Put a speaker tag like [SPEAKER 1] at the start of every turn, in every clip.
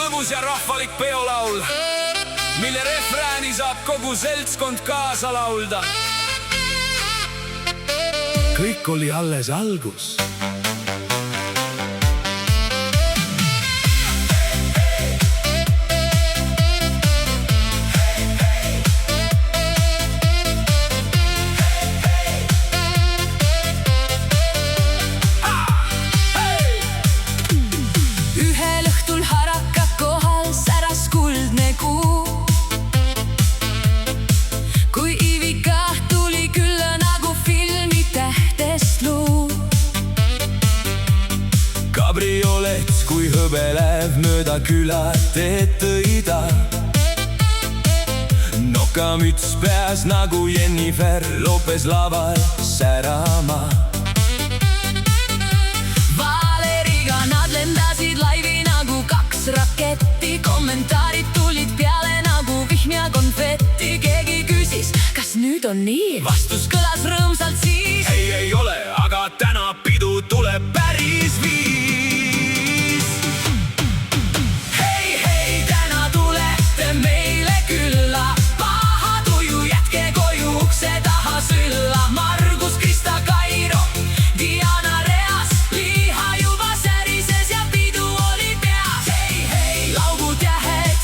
[SPEAKER 1] lõbus ja rahvalik peolaul, mille refrääni saab kogu seltskond kaasa laulda.
[SPEAKER 2] Kõik oli alles algus.
[SPEAKER 3] Ühel õhtul haraka kohal säras kuldne kuu. Kui Ivika tuli külla nagu filmi tähtest luu.
[SPEAKER 2] Kabriolet kui hõbelev mööda küla teed tõida. Nokamüts peas nagu Jennifer Lopez laval särama.
[SPEAKER 3] Valeriga nad lendasid laivi nagu kaks raketti. Kommentaarid tulid peale nagu vihm ja konfetti. Keegi küsis, kas nüüd on nii? Vastus kõlas rõõmsalt siis:
[SPEAKER 2] Ei ole, aga täna pidu tuleb päris viis.
[SPEAKER 3] Hei, täna tulete meile külla. Paha tuju, jätke koju ukse taha sülla. Margus, Krista, Kairo, Diana, Reas, liha juba särises ja pidu oli peas. Hei, laugud tähed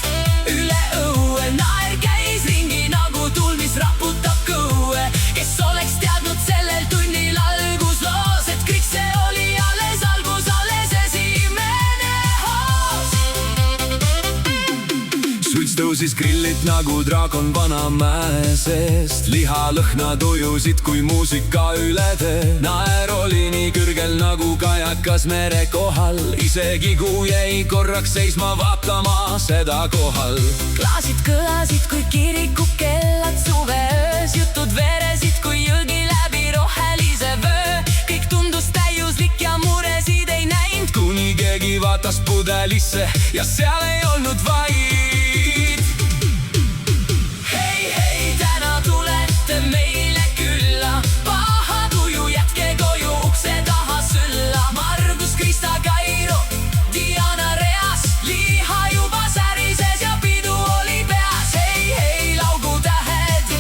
[SPEAKER 3] üle õue. Naer käis ringi nagu tuul, mis raputab kõue. Kes oleks teadnud sellel tunnil algusloos, et kõik see oli alles algus, alles esimene hoos.
[SPEAKER 2] Suits tõusis grillit nagu draakon Vanamäe seest. Lihalõhna tujusid kui muusika üle tee. Naer oli nii kõrgel nagu kajakas mere kohal. Isegi kuu jäi korraks seisma vaatama seda kohal.
[SPEAKER 3] Klaasid kõlasid kui kirikukellad suveöös. Jutud veresid kui jõgi läbi rohelise vöö. Kõik tundus täiuslik ja muresid ei näinud.
[SPEAKER 2] Kuni keegi vaatas pudelisse ja seal ei olnud vaid.
[SPEAKER 3] Hei, täna tulete meile külla. Paha tuju, jätke koju ukse taha sülla. Margus, Krista, Kairo, Diana, Reas, liha juba särises ja pidu oli peas. Hei, laugu tähed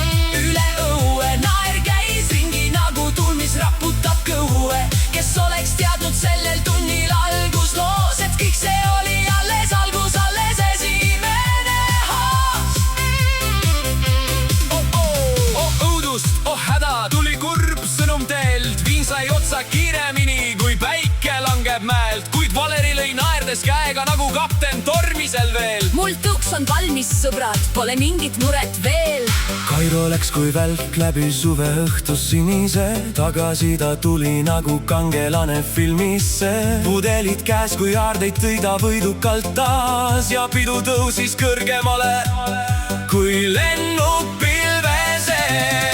[SPEAKER 3] üle õue. Naer käis ringi nagu tuul, mis raputab kõue. Kes oleks teadnud sellel tunnil algusloos, et kõik see oli alles algus, alles esimene hoos.
[SPEAKER 2] Õudust, häda, tuli kurb sõnum teelt. Viin sai otsa kiiremini, kui päike langeb mäelt. Kuid Valeri lõi naerdes käega nagu kapten tormisel veel.
[SPEAKER 3] Mul tõuks on valmis, sõbrad, pole mingit muret veel.
[SPEAKER 2] Kairo läks kui välk läbi suveõhtus sinise. Tagasi ta tuli nagu kangelane filmisse. Pudelid käes kui aardeid tõi ta võidukalt taas. Ja pidu tõusis kõrgemale kui lennuk pilve sees.